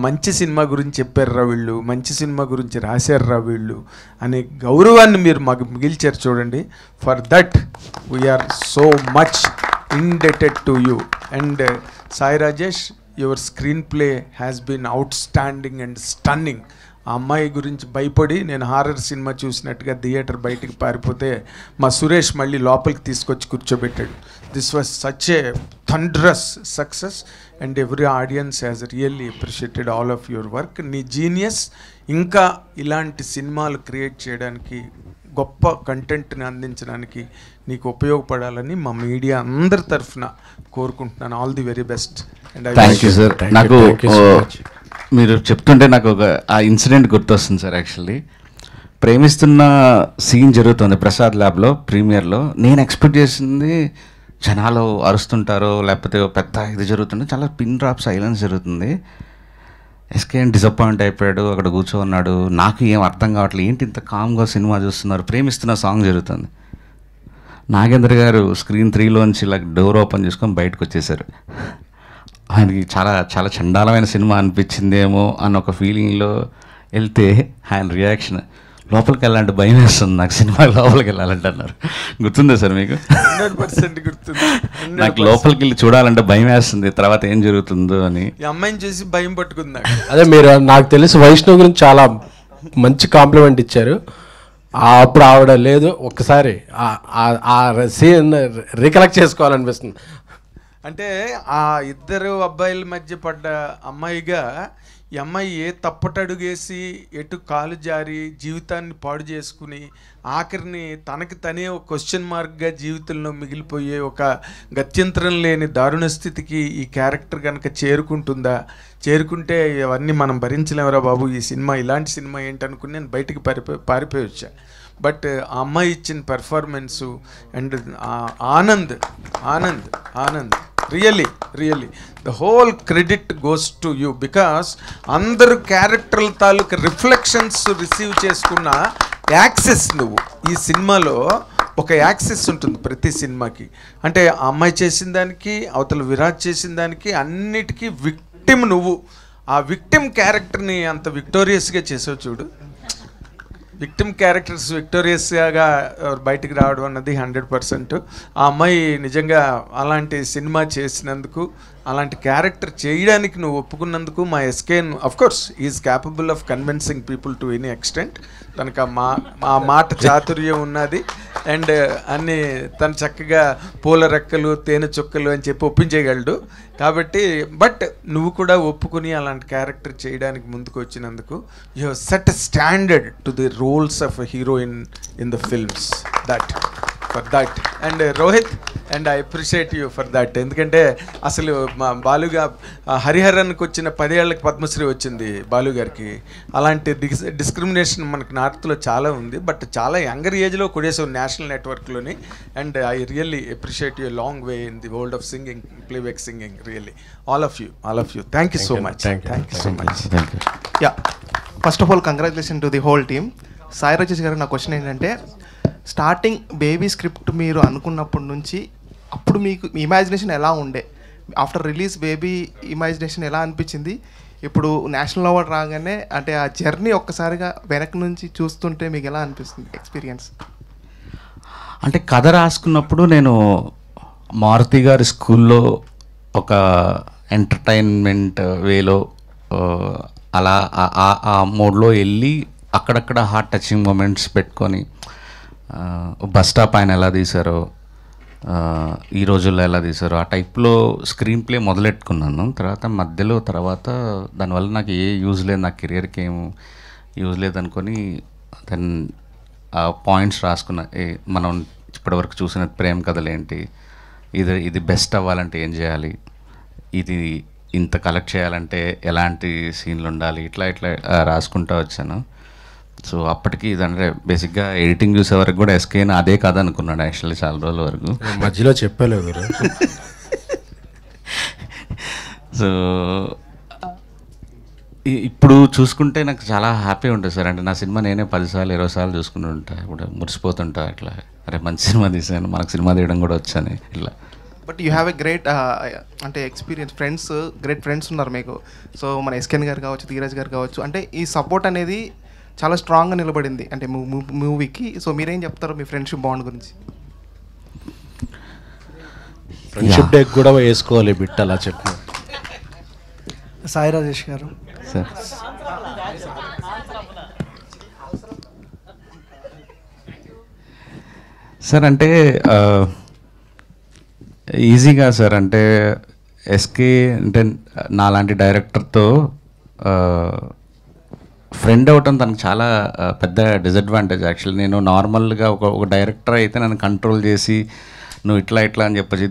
మంచి సినిమా గురించి చెప్పారురా వీళ్ళు, మంచి సినిమా గురించి రాశారురా వీళ్ళు అనే గౌరవాన్ని మీరు మాకు మిగిల్చారు చూడండి. For that we are so much indebted to you. And Sai Rajesh, your screenplay has been outstanding and stunning. ఆ అమ్మాయి గురించి భయపడి నేను హారర్ సినిమా చూసినట్టుగా థియేటర్ బయటికి పారిపోతే మా సురేష్ మళ్ళీ లోపలికి తీసుకొచ్చి కూర్చోబెట్టాడు. This was such a thunderous success and every audience has really appreciated all of your work. నీ జీనియస్ ఇంకా ఇలాంటి సినిమాలు క్రియేట్ చేయడానికి, గొప్ప కంటెంట్ని అందించడానికి నీకు ఉపయోగపడాలని మా మీడియా అందరి తరఫున కోరుకుంటున్నాను. All the very best. Thank you sir. నాకు మీరు చెప్తుంటే నాకు ఒక ఆ ఇన్సిడెంట్ గుర్తొస్తుంది సార్. యాక్చువల్లీ ప్రేమిస్తున్న సీన్ జరుగుతుంది ప్రసాద్ ల్యాబ్లో ప్రీమియర్లో. నేను ఎక్స్పెక్ట్ చేసింది జనాలు అరుస్తుంటారో లేకపోతే పెద్ద ఇది జరుగుతుంటే, చాలా పిన్ డ్రాప్ సైలెన్స్ జరుగుతుంది. ఎస్కేఎన్ డిసప్పాయింట్ అయిపోయాడు, అక్కడ కూర్చోన్నాడు. నాకు ఏం అర్థం కావట్లేదు, ఏంటి ఇంత కామ్గా సినిమా చూస్తున్నారు, ప్రేమిస్తున్న సాంగ్ జరుగుతుంది. నాగేంద్ర గారు స్క్రీన్ 3లోంచి ఇలా డోర్ ఓపెన్ చేసుకొని బయటకు వచ్చేసారు. ఆయనకి చాలా చాలా చండాలమైన సినిమా అనిపించిందేమో అన్న ఒక ఫీలింగ్లో వెళ్తే ఆయన రియాక్షన్, లోపలికి వెళ్ళాలంటే భయం వేస్తుంది నాకు, సినిమా లోపలికి వెళ్ళాలంటే అన్నారు. గుర్తుందా సార్ మీకు? 100% గుర్తుంది. నాకు లోపలికి వెళ్ళి చూడాలంటే భయం వేస్తుంది, తర్వాత ఏం జరుగుతుందో అని. ఈ అమ్మాయిని చూసి భయం పట్టుకుందా? అదే మీరు నాకు తెలిసి వైష్ణవ్ గురించి చాలా మంచి కాంప్లిమెంట్ ఇచ్చారు. అప్పుడు ఆవిడ లేదు, ఒక్కసారి ఆ సీన్ రికలెక్ట్ చేసుకోవాలనిపిస్తుంది. అంటే ఆ ఇద్దరు అబ్బాయిల మధ్య పడ్డ అమ్మాయిగా ఈ అమ్మాయి ఏ తప్పటడుగేసి ఎటు కాలు జారి జీవితాన్ని పాడు చేసుకుని ఆఖరిని తనకి తనే ఒక క్వశ్చన్ మార్క్గా జీవితంలో మిగిలిపోయే ఒక గత్యంతరం లేని దారుణ స్థితికి ఈ క్యారెక్టర్ కనుక చేరుకుంటే అవన్నీ మనం భరించలేమరా బాబు, ఈ సినిమా ఇలాంటి సినిమా ఏంటనుకుని నేను బయటికి పారిపోయి వచ్చా. బట్ ఆ అమ్మాయి ఇచ్చిన performance and Anand really the whole credit goes to you, because అందరు క్యారెక్టర్ల తాలూకు రిఫ్లెక్షన్స్ రిసీవ్ చేసుకున్న యాక్సెస్ నువ్వు. ఈ సినిమాలో ఒక యాక్సెస్ ఉంటుంది ప్రతి సినిమాకి. అంటే ఆ అమ్మాయి చేసిన దానికి, అవతల విరాట్ చేసిన దానికి, అన్నిటికీ విక్టిమ్ నువ్వు. ఆ విక్టిమ్ క్యారెక్టర్ని అంత విక్టోరియస్గా చేసావు చూడు. విక్టిమ్ క్యారెక్టర్స్ విక్టోరియస్గా బయటికి రావడం అన్నది 100%. ఆ అమ్మాయి నిజంగా అలాంటి సినిమా చేసినందుకు, అలాంటి క్యారెక్టర్ చేయడానికి నువ్వు ఒప్పుకున్నందుకు మా SKN of course is capable of convincing people to any extent. తనకు ఆ మాట చాతుర్యం ఉన్నది. అండ్ అన్ని తను చక్కగా పూల రెక్కలు తేనె చుక్కలు అని చెప్పి ఒప్పించేయగలడు. కాబట్టి బట్ నువ్వు కూడా ఒప్పుకుని అలాంటి క్యారెక్టర్ చేయడానికి ముందుకు వచ్చినందుకు you have set a standard to the roles of a heroine in the films. For that and Rohit and I appreciate you for that. ఎందుకంటే అసలు మా బాలుగా హరిహరన్కి వచ్చిన 10 ఏళ్ళకి పద్మశ్రీ వచ్చింది బాలు గారికి. అలాంటి డిస్క్రిమినేషన్ మనకి నార్త్లో చాలా ఉంది, బట్ చాలా యంగర్ ఏజ్లో కొడేసాం నేషనల్ నెట్వర్క్లోని. And I really appreciate you long way in the world of singing, playback singing. Really all of you. Thank you so much. Thank you so much. Yeah, first of all congratulation to the whole team. Sai Rajesh గారు, నా question ఏంటంటే, starting baby script మీరు అనుకున్నప్పటి నుంచి అప్పుడు మీకు imagination ఎలా ఉండే? After release baby imagination ఎలా అనిపించింది? ఇప్పుడు నేషనల్ అవార్డ్ రాగానే అంటే ఆ జర్నీ ఒక్కసారిగా వెనక్కి నుంచి చూస్తుంటే మీకు ఎలా అనిపిస్తుంది ఎక్స్పీరియన్స్? అంటే కథ రాసుకున్నప్పుడు నేను మారుతి గారి స్కూల్లో ఒక ఎంటర్టైన్మెంట్ వేలో అలా ఆ మోడ్లో వెళ్ళి అక్కడక్కడ హార్ట్ టచింగ్ మూమెంట్స్ పెట్టుకొని, బస్ స్టాప్ ఆయన ఎలా తీశారో, ఈ రోజుల్లో ఎలా తీశారో ఆ టైప్లో స్క్రీన్ ప్లే మొదలెట్టుకున్నాను. తర్వాత దానివల్ల నాకు ఏ యూజ్ లేదు, నా కెరియర్కి ఏం యూజ్ లేదు అనుకొని దెన్ ఆ పాయింట్స్ రాసుకున్న. మనం ఇప్పటివరకు చూసిన ప్రేమ కథలు ఏంటి, ఇది బెస్ట్ అవ్వాలంటే ఏం చేయాలి, ఇది ఇంత కలెక్ట్ చేయాలంటే ఎలాంటి సీన్లు ఉండాలి, ఇట్లా రాసుకుంటూ వచ్చాను. సో అప్పటికి ఇదంటే బేసిక్గా ఎడిటింగ్ చూసే వరకు కూడా ఎస్కేని అదే కథ అనుకున్నాడు యాక్చువల్లీ చాలా రోజుల వరకు. మధ్యలో చెప్పలేదు. సో ఇప్పుడు చూసుకుంటే నాకు చాలా హ్యాపీ ఉంటుంది సార్. అంటే నా సినిమా నేనే 10 సార్లు 20 సార్లు చూసుకుంటూ ఉంటా, ఇప్పుడు మురిసిపోతుంటా ఇట్లా, అరే మంచి సినిమా తీసాను, మనకు సినిమా తీయడం కూడా వచ్చాను ఇట్లా. But you have a great అంటే ఎక్స్పీరియన్స్, గ్రేట్ ఫ్రెండ్స్ ఉన్నారు మీకు. సో మన ఎస్కేన్ గారు కావచ్చు, ధీరజ్ గారు కావచ్చు, అంటే ఈ సపోర్ట్ అనేది చాలా స్ట్రాంగ్గా నిలబడింది అంటే మూవీకి. సో మీరేం చెప్తారు మీ ఫ్రెండ్షిప్ బాండ్ గురించి? ఫ్రెండ్షిప్ డే కూడా వేసుకోవాలి బిట్ అలా చెప్పు. సాయి రాజేష్ గారు సార్, సార్ అంటే ఈజీగా సార్, అంటే ఎస్కే అంటే నాలాంటి డైరెక్టర్తో ఫ్రెండ్ అవ్వటం తనకు చాలా పెద్ద డిసడ్వాంటేజ్ యాక్చువల్లీ. నేను నార్మల్గా ఒక డైరెక్టర్ అయితే నన్ను కంట్రోల్ చేసి నువ్వు ఇట్లా అని చెప్పచ్చు.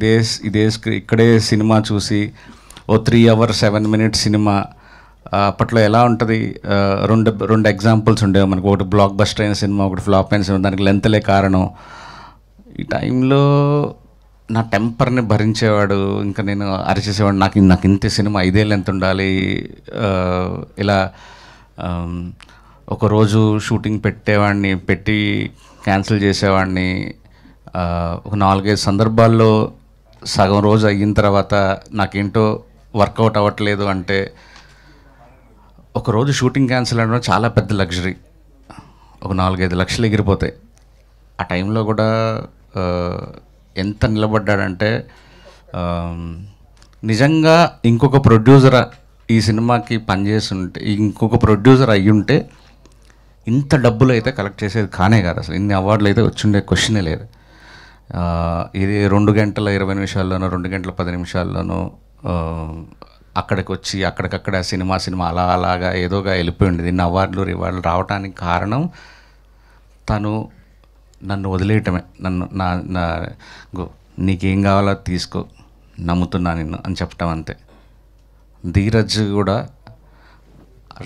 ఇక్కడే సినిమా చూసి 3 hours 7 minutes సినిమా అప్పట్లో ఎలా ఉంటుంది, రెండు ఎగ్జాంపుల్స్ ఉండేవి మనకు. ఒకటి బ్లాక్ బస్టర్ అయిన సినిమా, ఒకటి ఫ్లాప్ అయిన సినిమా, దానికి లెంత్లే కారణం. ఈ టైంలో నా టెంపర్ని భరించేవాడు, ఇంకా నేను అరిచేసేవాడు, నాకు ఇంత సినిమా 5 ఏళ్ళు ఎంత ఉండాలి ఇలా. ఒకరోజు షూటింగ్ పెట్టి క్యాన్సిల్ చేసేవాడిని. ఒక 4-5 సందర్భాల్లో సగం రోజు అయిన తర్వాత నాకేంటో వర్కౌట్ అవ్వట్లేదు అంటే, ఒకరోజు షూటింగ్ క్యాన్సిల్ అవ్వడం చాలా పెద్ద లగ్జరీ. ఒక 4-5 లక్షలు ఎగిరిపోతాయి. ఆ టైంలో కూడా ఎంత నిలబడ్డాడంటే, నిజంగా ఇంకొక ప్రొడ్యూసర్ ఈ సినిమాకి పనిచేస్తుంటే, ఇంకొక ప్రొడ్యూసర్ అయ్యుంటే ఇంత డబ్బులు అయితే కలెక్ట్ చేసేది కానే కాదు అసలు. ఇన్ని అవార్డులు అయితే వచ్చుండే క్వశ్చనే లేదు. ఇది 2 గంటల 20 నిమిషాల్లోనో 2 గంటల 10 నిమిషాల్లోనో అక్కడికి వచ్చి అక్కడికక్కడ సినిమా అలాగా ఏదోగా వెళ్ళిపోయి ఉండేది. ఇన్ని అవార్డులు రివార్డులు రావడానికి కారణం తను నన్ను వదిలేయటమే. నా నీకేం కావాలో తీసుకో, నమ్ముతున్నా నిన్ను అని చెప్పటం అంతే. ధీరజ్ కూడా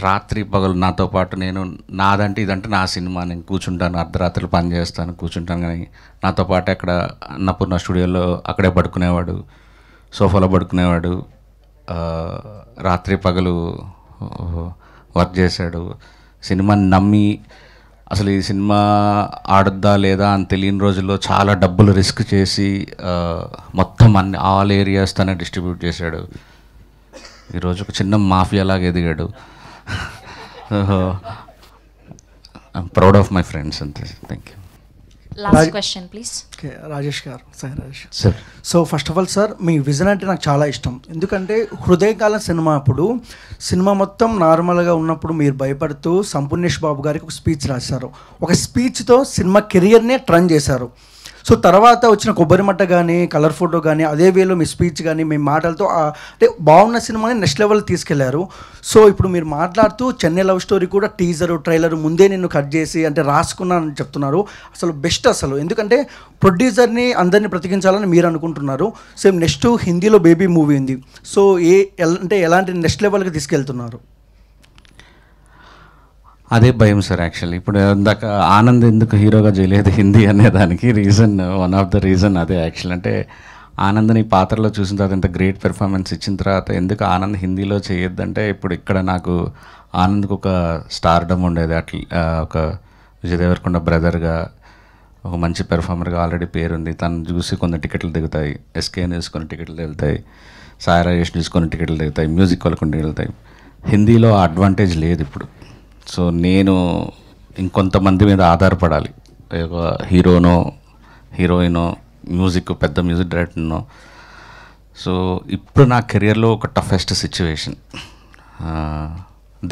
రాత్రి పగలు నాతో పాటు, నేను నాదంటే ఇదంటే నా సినిమా, నేను కూర్చుంటాను, అర్ధరాత్రులు పని చేస్తాను, కూర్చుంటాను, కానీ నాతో పాటు అక్కడ అన్నపూర్ణ స్టూడియోలో అక్కడే పడుకునేవాడు, సోఫాలో పడుకునేవాడు, రాత్రి పగలు వర్క్ చేశాడు. సినిమాని నమ్మి అసలు ఈ సినిమా ఆడద్దా లేదా అని తెలియని రోజుల్లో చాలా డబ్బులు రిస్క్ చేసి మొత్తం ఆల్ ఏరియాస్ తనే డిస్ట్రిబ్యూట్ చేశాడు. ఈరోజు ఒక చిన్న మాఫియాలాగా ఎదిగాడు. I'm proud of my friends అంతే. Thank you. Last question please. Okay, Rajesh garu, Sai Rajesh sir. So first of all sir, మీ విజన్ అంటే నాకు చాలా ఇష్టం. ఎందుకంటే హృదయకాలం సినిమా అప్పుడు సినిమా మొత్తం నార్మల్గా ఉన్నప్పుడు మీరు భయపడుతూ సంపూర్ణేష్ బాబు గారికి ఒక స్పీచ్ రాశారు. ఒక స్పీచ్తో సినిమా కెరియర్నే టర్న్ చేశారు. సో తర్వాత వచ్చిన కొబ్బరిమట్ట కానీ కలర్ ఫోటో కానీ అదే వేలో మీ స్పీచ్ కానీ మీ మాటలతో అంటే బాగున్న సినిమాని నెక్స్ట్ లెవెల్ తీసుకెళ్లారు. సో ఇప్పుడు మీరు మాట్లాడుతూ చెన్నై లవ్ స్టోరీ కూడా టీజరు ట్రైలర్ ముందే నిన్ను కట్ చేసి అంటే రాసుకున్నానని చెప్తున్నారు. అసలు బెస్ట్ అసలు, ఎందుకంటే ప్రొడ్యూసర్ని అందరినీ బ్రతికించాలని మీరు అనుకుంటున్నారు. సేమ్ నెక్స్ట్ హిందీలో బేబీ మూవీ ఉంది. సో అంటే ఎలాంటి నెక్స్ట్ లెవెల్కి తీసుకెళ్తున్నారు? అదే భయం సార్ యాక్చువల్లీ. ఇప్పుడు ఇందాక ఆనంద్ ఎందుకు హీరోగా చేయలేదు హిందీ అనే దానికి reason, one of the reason అదే యాక్చువల్. అంటే ఆనంద్ని పాత్రలో చూసిన తర్వాత ఇంత గ్రేట్ పెర్ఫార్మెన్స్ ఇచ్చిన తర్వాత ఎందుకు ఆనంద్ హిందీలో చేయొద్దంటే, ఇప్పుడు ఇక్కడ నాకు ఆనంద్కి ఒక స్టార్డమ్ ఉండేది, అట్లా ఒక విజయ్ దేవరకొండ బ్రదర్గా ఒక మంచి పెర్ఫార్మర్గా ఆల్రెడీ పేరుంది. తను చూసి కొన్ని టికెట్లు దిగుతాయి, ఎస్కేని చూసుకొని టికెట్లు వెళ్తాయి, సాయి రాజేష్ చూసుకొని టికెట్లు దిగుతాయి, మ్యూజిక్ వాళ్ళకొని వెళ్తాయి. హిందీలో ఆ అడ్వాంటేజ్ లేదు ఇప్పుడు. సో నేను ఇంకొంతమంది మీద ఆధారపడాలి, ఒక హీరోనో హీరోయినో మ్యూజిక్ పెద్ద మ్యూజిక్ డైరెక్టర్నో. సో ఇప్పుడు నా కెరియర్లో ఒక టఫెస్ట్ సిచ్యువేషన్.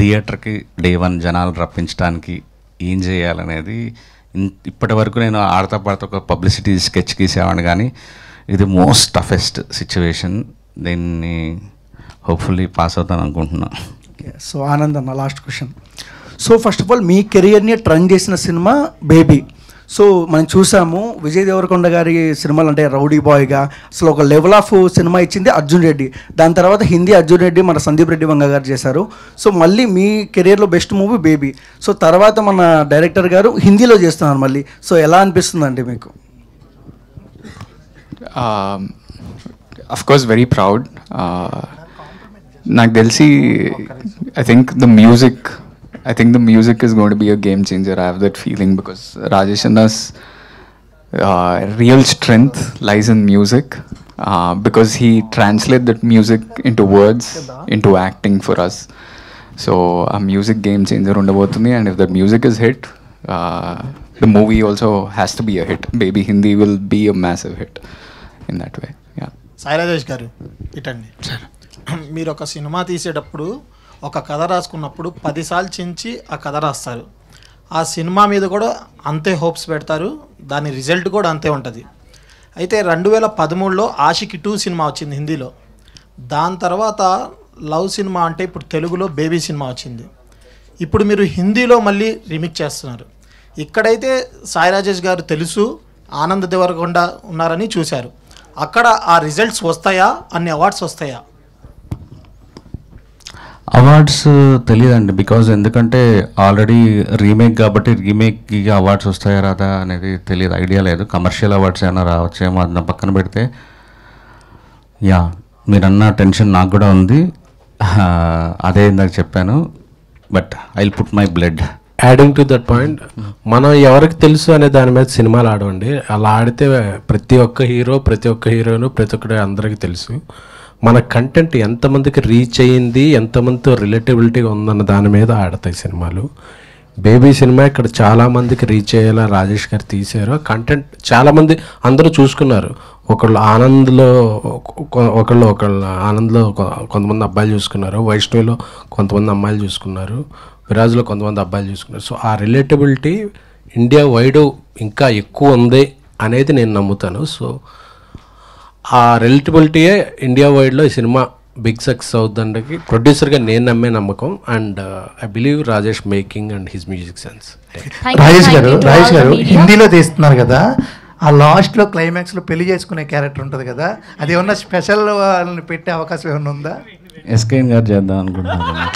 థియేటర్కి డే 1 జనాలు రప్పించడానికి ఏం చేయాలనేది ఇప్పటి వరకు నేను ఆడతా పడతా ఒక పబ్లిసిటీ స్కెచ్ గీసేవాడిని, కానీ ఇది మోస్ట్ టఫెస్ట్ సిచ్యువేషన్. దీన్ని హోప్ఫుల్లీ పాస్ అవుతాను అనుకుంటున్నాను. సో ఆనంద్ అన్న, last question. So first of all మీ కెరియర్ని ట్రన్ చేసిన సినిమా బేబీ. సో మనం చూసాము విజయ్ దేవరకొండ గారి సినిమాలు అంటే రౌడీ బాయ్గా అసలు ఒక లెవెల్ ఆఫ్ సినిమా ఇచ్చింది అర్జున్ రెడ్డి. దాని తర్వాత హిందీ అర్జున్ రెడ్డి మన సందీప్ రెడ్డి వంగ గారు చేశారు. సో మళ్ళీ మీ కెరియర్లో బెస్ట్ మూవీ బేబీ. సో తర్వాత మన డైరెక్టర్ గారు హిందీలో చేస్తున్నారు మళ్ళీ. సో ఎలా అనిపిస్తుందండి మీకు? Of course, very proud. నాకు తెలిసి I think the music is going to be a game changer. I have that feeling because Rajesh Anna's real strength lies in music, because he translates that music into words, into acting for us. So a music game changer undabotundi, and if that music is hit, the movie also has to be a hit. Baby Hindi will be a massive hit in that way. Yeah. Sai Rajesh గారు ఇటండి. మీరు ఒక cinema తీసేటప్పుడు ఒక కథ రాసుకున్నప్పుడు 10 సార్లు చించి ఆ కథ రాస్తారు. ఆ సినిమా మీద కూడా అంతే హోప్స్ పెడతారు, దాని రిజల్ట్ కూడా అంతే ఉంటుంది. అయితే 2013లో ఆషికి 2 సినిమా వచ్చింది హిందీలో. దాని తర్వాత లవ్ సినిమా అంటే ఇప్పుడు తెలుగులో బేబీ సినిమా వచ్చింది. ఇప్పుడు మీరు హిందీలో మళ్ళీ రీమిక్స్ చేస్తున్నారు. ఇక్కడైతే సాయి రాజేష్ గారు తెలుసు, ఆనంద్ దేవరకొండ ఉన్నారని చూశారు. అక్కడ ఆ రిజల్ట్స్ వస్తాయా, అన్ని అవార్డ్స్ వస్తాయా? అవార్డ్స్ తెలియదండి, బికాజ్ ఎందుకంటే ఆల్రెడీ రీమేక్ కాబట్టి రీమేక్కి అవార్డ్స్ వస్తాయా రాదా అనేది తెలియదు, ఐడియా లేదు. కమర్షియల్ అవార్డ్స్ ఏమైనా రావచ్చేమో అది పక్కన పెడితే, యా మీరన్న టెన్షన్ నాకు కూడా ఉంది. అదే ఇందాక చెప్పాను, but I will put my blood. Adding to that point, మనం ఎవరికి తెలుసు అనే దాని మీద సినిమాలు ఆడవండి. అలా ఆడితే ప్రతి ఒక్క హీరో, ప్రతి ఒక్క హీరోయిన్, ప్రతి ఒక్కటి అందరికీ తెలుసు. మన కంటెంట్ ఎంతమందికి రీచ్ అయ్యింది, ఎంతమందితో రిలేటబిలిటీగా ఉందన్న దాని మీద ఆడతాయి సినిమాలు. బేబీ సినిమా ఇక్కడ చాలామందికి రీచ్ అయ్యేలా రాజేష్ గారు తీశారు. కంటెంట్ చాలామంది అందరూ చూసుకున్నారు. ఒకళ్ళు ఆనంద్లో ఒకళ్ళు ఆనంద్లో కొంతమంది అబ్బాయిలు చూసుకున్నారు, వైష్ణవిలో కొంతమంది అమ్మాయిలు చూసుకున్నారు, విరాజ్లో కొంతమంది అబ్బాయిలు చూసుకున్నారు. సో ఆ రిలేటబిలిటీ ఇండియా వైడ్ ఇంకా ఎక్కువ ఉంది అనేది నేను నమ్ముతాను. సో ఆ రిలేటబిలిటీయే ఇండియా వైడ్లో ఈ సినిమా బిగ్ సక్సెస్ అవుతుందంటే ప్రొడ్యూసర్గా నేను నమ్మే నమ్మకం. And I believe Rajesh making and his music sense. Rajesh గారు హిందీలో తీస్తున్నారు కదా, ఆ లాస్ట్లో క్లైమాక్స్లో పెళ్లి చేసుకునే క్యారెక్టర్ ఉంటుంది కదా, అది ఏమన్నా స్పెషల్ వాళ్ళని పెట్టే అవకాశం ఏమన్నా ఉందా? ఎస్కేఎన్ గారు చేద్దాం అనుకుంటున్నాను.